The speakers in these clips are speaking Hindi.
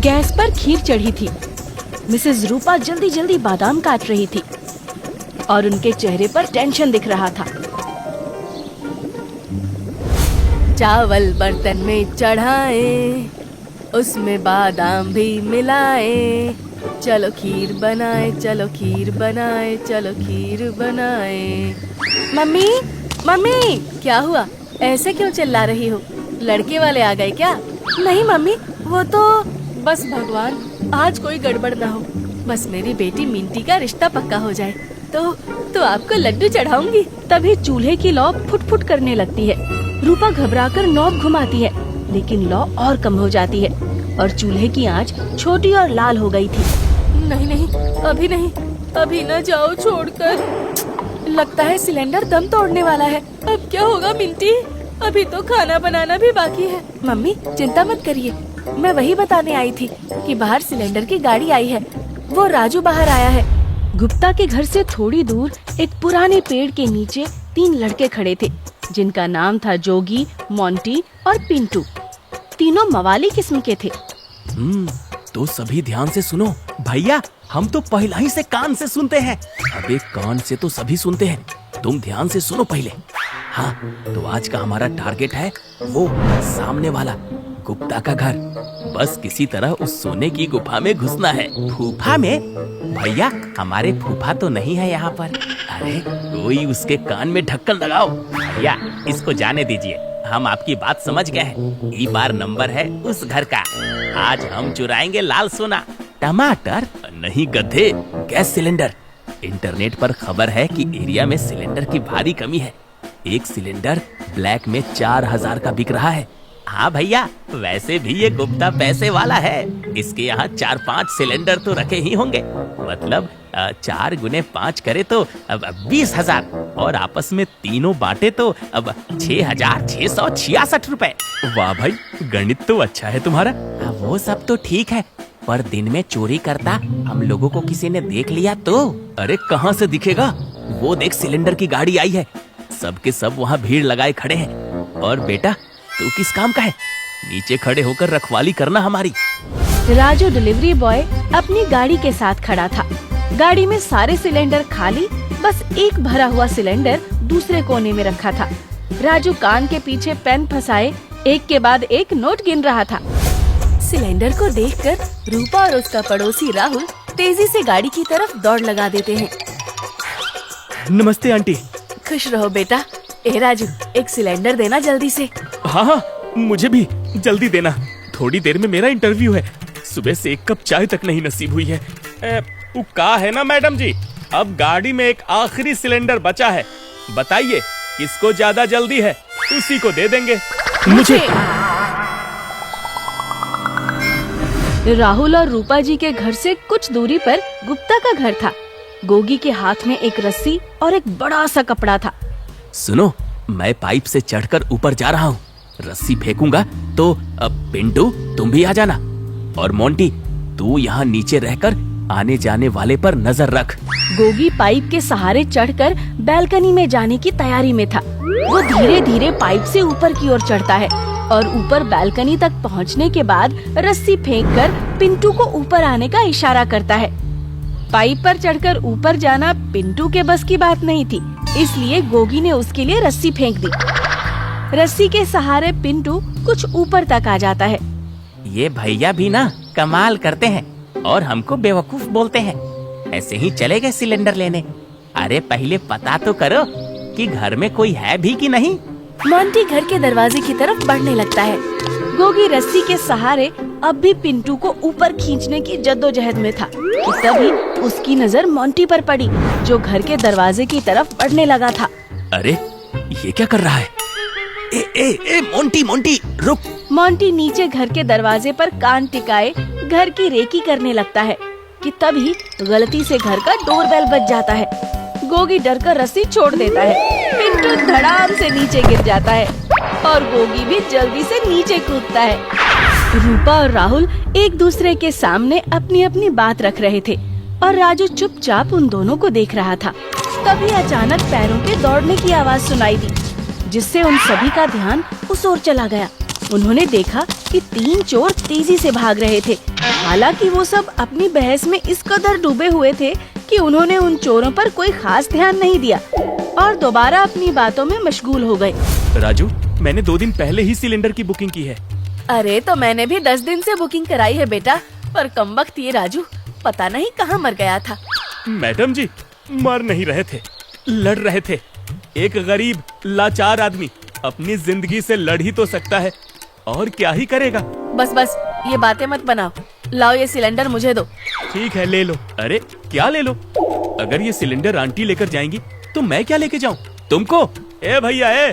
गैस पर खीर चढ़ी थी। मिसेस रूपा जल्दी जल्दी बादाम काट रही थी और उनके चेहरे पर टेंशन दिख रहा था। चावल बर्तन में चढ़ाए, उसमें बादाम भी मिलाए, चलो खीर बनाए, चलो खीर बनाए, चलो खीर बनाए। मम्मी मम्मी, क्या हुआ? ऐसे क्यों चिल्ला रही हो? लड़के वाले आ गए क्या? नहीं मम्मी, वो तो बस भगवान आज कोई गड़बड़ ना हो, बस मेरी बेटी मिंटी का रिश्ता पक्का हो जाए तो आपको लड्डू चढ़ाऊंगी। तभी चूल्हे की लौ फुट-फुट करने लगती है। रूपा घबराकर नॉब घुमाती है, लेकिन लौ और कम हो जाती है और चूल्हे की आंच छोटी और लाल हो गई थी। नहीं नहीं, अभी नहीं, अभी न जाओ छोड़कर। लगता है सिलेंडर दम तोड़ने वाला है। अब क्या होगा मिंटी? अभी तो खाना बनाना भी बाकी है। मम्मी चिंता मत करिए, मैं वही बताने आई थी कि बाहर सिलेंडर की गाड़ी आई है। वो राजू बाहर आया है। गुप्ता के घर से थोड़ी दूर एक पुराने पेड़ के नीचे 3 लड़के खड़े थे, जिनका नाम था जोगी, मोंटी और पिंटू। तीनों मवाली किस्म के थे। तो सभी ध्यान से सुनो भैया, हम तो पहला ही से कान से सुनते हैं। अबे कान से तो सभी सुनते हैं, तुम ध्यान से सुनो पहले। हाँ, तो आज का हमारा टारगेट है वो सामने वाला गुप्ता का घर। बस किसी तरह उस सोने की गुफा में घुसना है। फूफा में? भैया हमारे फूफा तो नहीं है यहाँ पर। अरे कोई उसके कान में ढक्कन लगाओ। भैया इसको जाने दीजिए, हम आपकी बात समझ गए हैं। ई बार नंबर है उस घर का। आज हम चुराएंगे लाल सोना। टमाटर नहीं गधे, गैस सिलेंडर। इंटरनेट पर खबर है कि एरिया में सिलेंडर की भारी कमी है। एक सिलेंडर ब्लैक में 4000 का बिक रहा है। हाँ भैया, वैसे भी ये गुप्ता पैसे वाला है। इसके यहाँ 4-5 सिलेंडर तो रखे ही होंगे। मतलब 4 गुने 5 करे तो अब 20,000 और आपस में तीनों बांटे तो अब 6,666 रुपए। वाह भाई, गणित तो अच्छा है तुम्हारा। वो सब तो ठीक है, पर दिन में चोरी करता हम लोगों को किसी ने देख लिया तो? अरे कहाँ से दिखेगा? वो देख सिलेंडर की गाड़ी आई है। सबके सब वहाँ भीड़ लगाए खड़े हैं। और बेटा तू किस काम का है? नीचे खड़े होकर रखवाली करना हमारी। राजू डिलीवरी बॉय अपनी गाड़ी के साथ खड़ा था। गाड़ी में सारे सिलेंडर खाली, बस एक भरा हुआ सिलेंडर दूसरे कोने में रखा था। राजू कान के पीछे पेन फंसाए एक के बाद एक नोट गिन रहा था। सिलेंडर को देखकर रूपा और उसका पड़ोसी राहुल तेजी से गाड़ी की तरफ दौड़ लगा देते हैं। नमस्ते आंटी। खुश रहो बेटा। ए राजू, एक सिलेंडर देना जल्दी से। हाँ, मुझे भी जल्दी देना। थोड़ी देर में मेरा इंटरव्यू है। सुबह से एक कप चाय तक नहीं नसीब हुई है। का है ना मैडम जी, अब गाड़ी में एक आखिरी सिलेंडर बचा है। बताइए किसको ज्यादा जल्दी है, उसी को दे देंगे। मुझे। राहुल और रूपा जी के घर से कुछ दूरी पर गुप्ता का घर था। गोगी के हाथ में एक रस्सी और एक बड़ा सा कपड़ा था। सुनो, मैं पाइप से चढ़कर ऊपर जा रहा हूँ। रस्सी फेंकूंगा तो अब पिंटू तुम भी आ जाना, और मोंटी तू यहाँ नीचे रहकर आने जाने वाले पर नजर रख। गोगी पाइप के सहारे चढ़कर बैल्कनी में जाने की तैयारी में था। वो धीरे धीरे पाइप से ऊपर की ओर चढ़ता है और ऊपर बैल्कनी तक पहुँचने के बाद रस्सी फेंककर पिंटू को ऊपर आने का इशारा करता है। पाइप पर चढ़कर ऊपर जाना पिंटू के बस की बात नहीं थी, इसलिए गोगी ने उसके लिए रस्सी फेंक दी। रस्सी के सहारे पिंटू कुछ ऊपर तक आ जाता है। ये भैया भी ना कमाल करते हैं और हमको बेवकूफ बोलते हैं। ऐसे ही चले गए सिलेंडर लेने। अरे पहले पता तो करो कि घर में कोई है भी कि नहीं। मोंटी घर के दरवाजे की तरफ बढ़ने लगता है। गोगी रस्सी के सहारे अब भी पिंटू को ऊपर खींचने की जद्दोजहद में था कि तभी उसकी नजर मोंटी पर पड़ी, जो घर के दरवाजे की तरफ बढ़ने लगा था। अरे ये क्या कर रहा है? ए मोंटी रुक। मोंटी नीचे घर के दरवाजे पर कान टिकाए घर की रेकी करने लगता है कि तभी गलती से घर का डोरबेल बज जाता है। गोगी डरकर रस्सी छोड़ देता है। पिंटू धड़ाम से नीचे गिर जाता है और गोगी भी जल्दी से नीचे कूदता है। रूपा और राहुल एक दूसरे के सामने अपनी अपनी बात रख रहे थे और राजू चुपचाप उन दोनों को देख रहा था। तभी अचानक पैरों के दौड़ने की आवाज सुनाई दी, जिससे उन सभी का ध्यान उस ओर चला गया। उन्होंने देखा कि 3 चोर तेजी से भाग रहे थे। हालांकि वो सब अपनी बहस में इस कदर डूबे हुए थे कि उन्होंने उन चोरों पर कोई खास ध्यान नहीं दिया और दोबारा अपनी बातों में मशगूल हो गए। राजू, मैंने 2 दिन पहले ही सिलेंडर की बुकिंग की है। अरे तो मैंने भी 10 दिन से बुकिंग कराई है बेटा, पर कमबख्त ये राजू पता नहीं कहाँ मर गया था। मैडम जी, मर नहीं रहे थे, लड़ रहे थे। एक गरीब लाचार आदमी अपनी जिंदगी से लड़ ही तो सकता है, और क्या ही करेगा। बस बस ये बातें मत बनाओ, लाओ ये सिलेंडर मुझे दो। ठीक है, ले लो। अरे क्या ले लो? अगर ये सिलेंडर आंटी लेकर जाएंगी तो मैं क्या लेके जाऊं तुमको? ए भैया,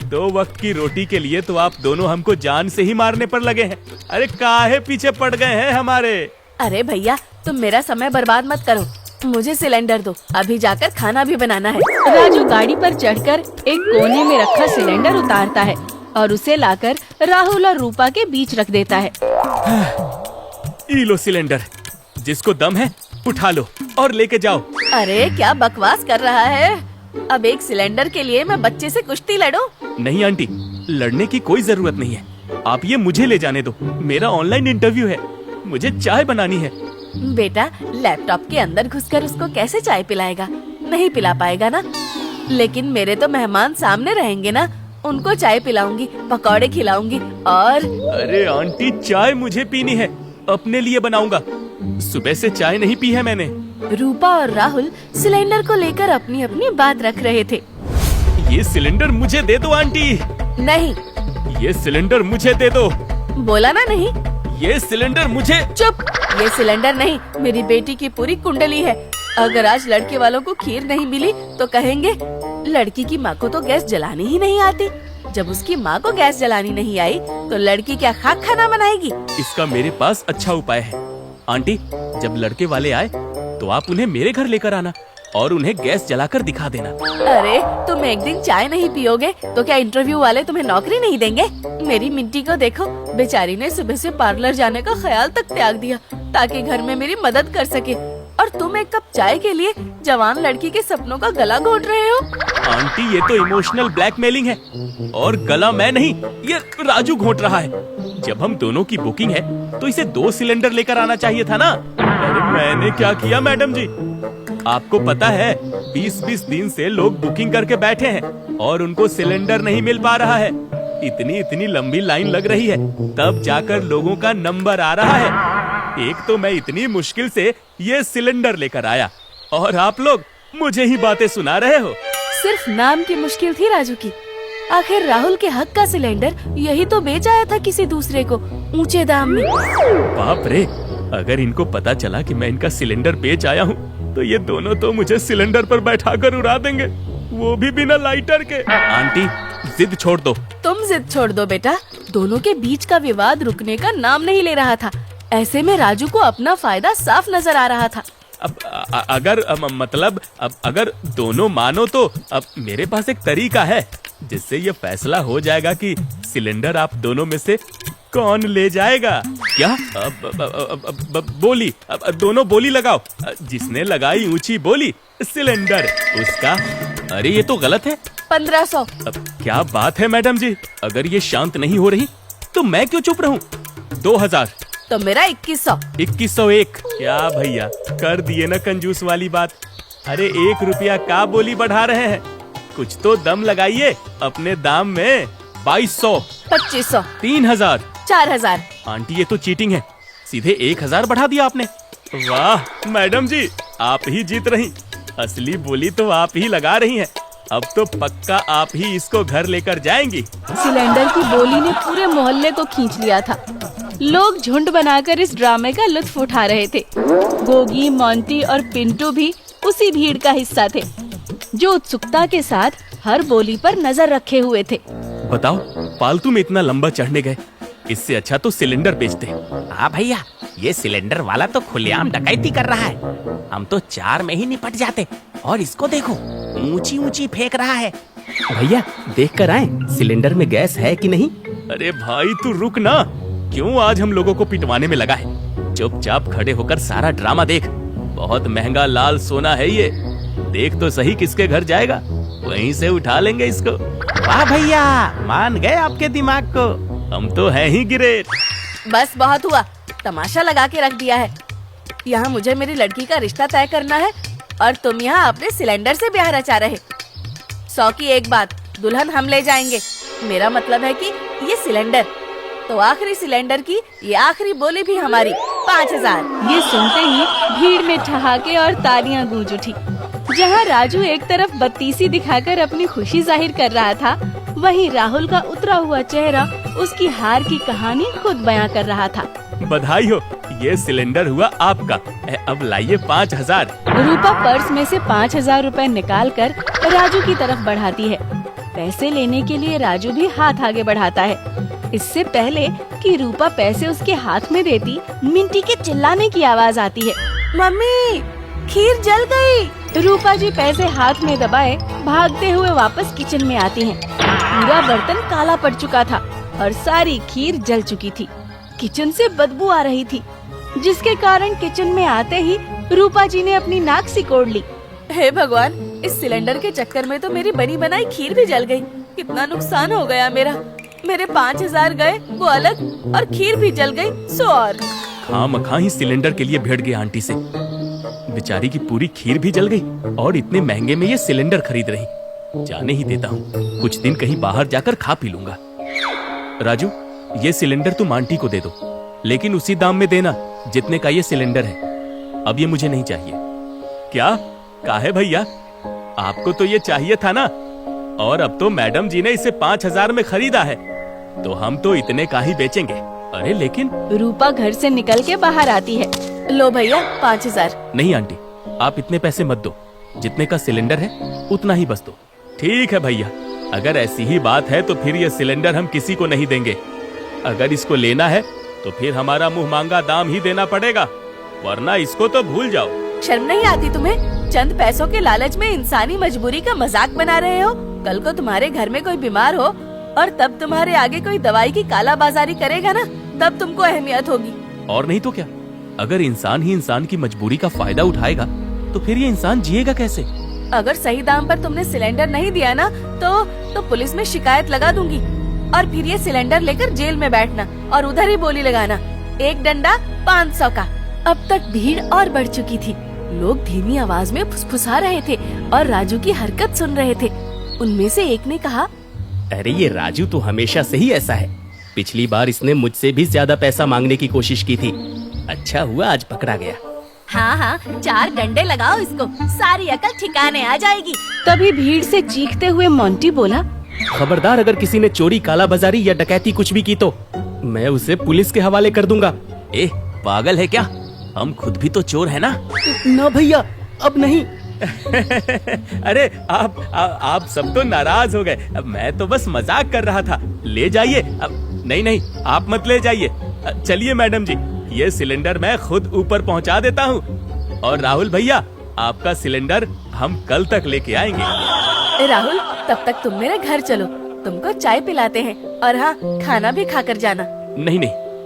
2 वक्त की रोटी के लिए तो आप दोनों हमको जान से ही मारने पर लगे हैं। अरे काहे पीछे पड़ गए हैं हमारे? अरे भैया, तुम मेरा समय बर्बाद मत करो, मुझे सिलेंडर दो, अभी जाकर खाना भी बनाना है। राजू गाड़ी पर चढ़कर एक कोने में रखा सिलेंडर उतारता है और उसे लाकर राहुल और रूपा के बीच रख देता है। ई लो सिलेंडर, जिसको दम है उठा लो और लेके जाओ। अरे क्या बकवास कर रहा है? अब एक सिलेंडर के लिए मैं बच्चे से कुश्ती लड़ूं? नहीं आंटी, लड़ने की कोई जरूरत नहीं है। आप ये मुझे ले जाने दो, मेरा ऑनलाइन इंटरव्यू है, मुझे चाय बनानी है। बेटा, लैपटॉप के अंदर घुसकर उसको कैसे चाय पिलाएगा? नहीं पिला पाएगा ना। लेकिन मेरे तो मेहमान सामने रहेंगे ना, उनको चाय पिलाऊंगी, पकौड़े खिलाऊंगी और। अरे आंटी, चाय मुझे पीनी है, अपने लिए बनाऊंगा। सुबह से चाय नहीं पी है मैंने। रूपा और राहुल सिलेंडर को लेकर अपनी अपनी बात रख रहे थे। ये सिलेंडर मुझे दे दो आंटी। नहीं। ये सिलेंडर मुझे दे दो। बोला ना नहीं। ये सिलेंडर मुझे। चुप, ये सिलेंडर नहीं, मेरी बेटी की पूरी कुंडली है। अगर आज लड़के वालों को खीर नहीं मिली तो कहेंगे लड़की की माँ को तो गैस जलानी ही नहीं आती। जब उसकी माँ को गैस जलानी नहीं आई तो लड़की क्या खाक खाना बनाएगी? इसका मेरे पास अच्छा उपाय है। आंटी, जब लड़के वाले आए तो आप उन्हें मेरे घर लेकर आना और उन्हें गैस जलाकर दिखा देना। अरे तुम एक दिन चाय नहीं पियोगे तो क्या इंटरव्यू वाले तुम्हें नौकरी नहीं देंगे? मेरी मिट्टी को देखो, बेचारी ने सुबह से पार्लर जाने का ख्याल तक त्याग दिया ताकि घर में मेरी मदद कर सके, और तुम एक कप चाय के लिए जवान लड़की के सपनों का गला घोट रहे हो। आंटी, ये तो इमोशनल ब्लैकमेलिंग है, और गला मैं नहीं, ये राजू घोट रहा है। जब हम दोनों की बुकिंग है तो इसे 2 सिलेंडर लेकर आना चाहिए था ना। अरे मैंने क्या किया मैडम जी? आपको पता है 20-20 दिन से लोग बुकिंग करके बैठे हैं और उनको सिलेंडर नहीं मिल पा रहा है। इतनी लंबी लाइन लग रही है, तब जाकर लोगों का नंबर आ रहा है। एक तो मैं इतनी मुश्किल से ये सिलेंडर लेकर आया और आप लोग मुझे ही बातें सुना रहे हो। सिर्फ नाम की मुश्किल थी राजू की। आखिर राहुल के हक का सिलेंडर यही तो बेच आया था किसी दूसरे को ऊंचे दाम में। बाप रे, अगर इनको पता चला कि मैं इनका सिलेंडर बेच आया हूँ तो ये दोनों तो मुझे सिलेंडर पर बैठाकर उड़ा देंगे, वो भी बिना लाइटर के। आंटी, जिद छोड़ दो। तुम जिद छोड़ दो बेटा, दोनों के बीच का विवाद रुकने का नाम नहीं ले रहा था। ऐसे में राजू को अपना फायदा साफ नजर आ रहा था। अगर दोनों मानो तो अब मेरे पास एक तरीका है जिससे ये फैसला हो जाएगा कि सिलेंडर आप दोनों में से कौन ले जाएगा। क्या? बोली, दोनों बोली लगाओ। जिसने लगाई ऊंची बोली सिलेंडर उसका। अरे ये तो गलत है। 1500। क्या बात है मैडम जी, अगर ये शांत नहीं हो रही तो मैं क्यों चुप रहूं? 2000। तो मेरा 2100। 2101। क्या भैया, कर दिए ना कंजूस वाली बात। अरे 1 रुपया का बोली बढ़ा रहे हैं, कुछ तो दम लगाइए अपने दाम में। 2200। 2500। 3000। 4000। आंटी, ये तो चीटिंग है, सीधे 1000 बढ़ा दिया आपने। वाह मैडम जी, आप ही जीत रही। असली बोली तो आप ही लगा रही हैं। अब तो पक्का आप ही इसको घर लेकर जाएंगी। सिलेंडर की बोली ने पूरे मोहल्ले को खींच लिया था। लोग झुंड बनाकर इस ड्रामे का लुत्फ उठा रहे थे। गोगी, मोंटी और पिंटू भी उसी भीड़ का हिस्सा थे, जो उत्सुकता के साथ हर बोली पर नजर रखे हुए थे। बताओ, फालतू में इतना लंबा चढ़ने गए, इससे अच्छा तो सिलेंडर बेचते। हाँ भैया, ये सिलेंडर वाला तो खुलेआम डकैती कर रहा है। हम तो 4 में ही निपट जाते, और इसको देखो, ऊंची ऊंची फेंक रहा है। भैया, देख कर आए सिलेंडर में गैस है कि नहीं। अरे भाई तू रुक ना, क्यों आज हम लोगों को पिटवाने में लगा है? चुपचाप खड़े होकर सारा ड्रामा देख। बहुत महंगा लाल सोना है ये, देख तो सही किसके घर जाएगा, वहीं से उठा लेंगे इसको। वाह भैया, मान गए आपके दिमाग को। हम तो हैं ही ग्रेट। बस बहुत हुआ, तमाशा लगा के रख दिया है। यहाँ मुझे मेरी लड़की का रिश्ता तय करना है और तुम यहाँ अपने सिलेंडर से ब्याह रचा रहे। 100 की एक बात, दुल्हन हम ले जाएंगे। मेरा मतलब है कि ये सिलेंडर, तो आखिरी सिलेंडर की ये आखिरी बोली भी हमारी 5000। ये सुनते ही भीड़ में ठहाके और तालियां गूंज उठी। जहां राजू एक तरफ बत्तीसी दिखाकर अपनी खुशी जाहिर कर रहा था, वहीं राहुल का उतरा हुआ चेहरा उसकी हार की कहानी खुद बयां कर रहा था। बधाई हो, ये सिलेंडर हुआ आपका। अब लाइए 5000। रूपा पर्स में से 5000 रुपए निकाल कर राजू की तरफ बढ़ाती है। पैसे लेने के लिए राजू भी हाथ आगे बढ़ाता है। इससे पहले कि रूपा पैसे उसके हाथ में देती, मिंटी के चिल्लाने की आवाज आती है। मम्मी, खीर जल गई। रूपा जी पैसे हाथ में दबाए भागते हुए वापस किचन में आती हैं। पूरा बर्तन काला पड़ चुका था और सारी खीर जल चुकी थी। किचन से बदबू आ रही थी, जिसके कारण किचन में आते ही रूपा जी ने अपनी नाक सिकोड़ ली। हे भगवान, इस सिलेंडर के चक्कर में तो मेरी बनी बनाई खीर भी जल गई। कितना नुकसान हो गया मेरा। मेरे 5000 गए वो अलग, और खीर भी जल गई सो और। खामखा ही सिलेंडर के लिए भिड़ गए आंटी से। बेचारी की पूरी खीर भी जल गई और इतने महंगे में ये सिलेंडर खरीद रही। जाने ही देता हूँ, कुछ दिन कहीं बाहर जाकर खा पी लूंगा। राजू, ये सिलेंडर तुम आंटी को दे दो, लेकिन उसी दाम में देना जितने का ये सिलेंडर है। अब ये मुझे नहीं चाहिए। क्या काहे भैया, आपको तो ये चाहिए था ना? और अब तो मैडम जी ने इसे 5000 में खरीदा है, तो हम तो इतने का ही बेचेंगे। अरे लेकिन रूपा घर से निकल के बाहर आती है। लो भैया 5000। नहीं आंटी, आप इतने पैसे मत दो। जितने का सिलेंडर है उतना ही बस दो। ठीक है भैया, अगर ऐसी ही बात है तो फिर ये सिलेंडर हम किसी को नहीं देंगे। अगर इसको लेना है तो फिर हमारा मुंह मांगा दाम ही देना पड़ेगा, वरना इसको तो भूल जाओ। शर्म नहीं आती तुम्हें? चंद पैसों के लालच में इंसानी मजबूरी का मजाक बना रहे हो। कल को तुम्हारे घर में कोई बीमार हो और तब तुम्हारे आगे कोई दवाई की कालाबाजारी करेगा ना, तब तुमको अहमियत होगी। और नहीं तो क्या, अगर इंसान ही इंसान की मजबूरी का फायदा उठाएगा तो फिर ये इंसान जिएगा कैसे? अगर सही दाम पर तुमने सिलेंडर नहीं दिया ना तो पुलिस में शिकायत लगा दूंगी, और फिर ये सिलेंडर लेकर जेल में बैठना और उधर ही बोली लगाना, एक डंडा 500 का। अब तक भीड़ और बढ़ चुकी थी। लोग धीमी आवाज में फुसफुसा रहे थे और राजू की हरकत सुन रहे थे। उनमें से एक ने कहा, अरे ये राजू तो हमेशा से ही ऐसा है। पिछली बार इसने मुझसे भी ज्यादा पैसा मांगने की कोशिश की थी। अच्छा हुआ आज पकड़ा गया। हाँ, 4 डंडे लगाओ इसको, सारी अकल ठिकाने आ जाएगी। तभी भीड़ से चीखते हुए मोंटी बोला, खबरदार, अगर किसी ने चोरी, कालाबाजारी या डकैती कुछ भी की तो मैं उसे पुलिस के हवाले कर दूंगा। ए, पागल है क्या? हम खुद भी तो चोर है ना। ना भैया, अब नहीं। अरे आप सब तो नाराज हो गए। अब मैं तो बस मजाक कर रहा था। ले जाइए। अब नहीं, आप मत ले जाइए। चलिए मैडम जी, ये सिलेंडर मैं खुद ऊपर पहुंचा देता हूँ। और राहुल भैया, आपका सिलेंडर हम कल तक लेके आएंगे। राहुल, तब तक तुम मेरे घर चलो, तुमको चाय पिलाते हैं, और हाँ, खाना भी खाकर जाना। नहीं,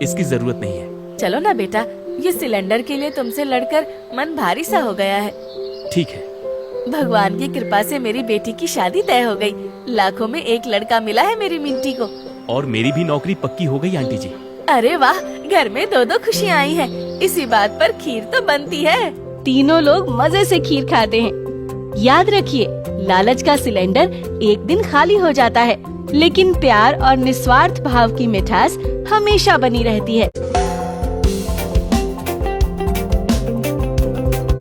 इसकी जरूरत नहीं है। चलो ना बेटा, ये सिलेंडर के लिए तुमसे लड़कर मन भारी सा हो गया है। ठीक है। भगवान की कृपा से मेरी बेटी की शादी तय हो गई। लाखों में एक लड़का मिला है मेरी मिंटी को। और मेरी भी नौकरी पक्की हो गई आंटी जी। अरे वाह, घर में 2 खुशियाँ आई हैं। इसी बात पर खीर तो बनती है। तीनों लोग मजे से खीर खाते हैं। याद रखिए, लालच का सिलेंडर एक दिन खाली हो जाता है, लेकिन प्यार और निस्वार्थ भाव की मिठास हमेशा बनी रहती है।